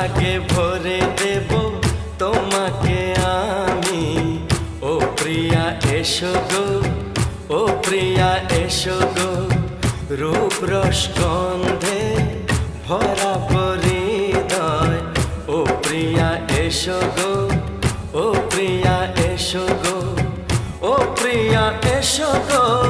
সোহাগে ভরে দেব তোমাকে আমি। ও প্রিয়া এসো গো, ও প্রিয়া এসো গো, রূপ রস গন্ধে ভরা হৃদয়। ও প্রিয়া এসো গো, ও প্রিয়া এসো গো, ও প্রিয়া এসো গো।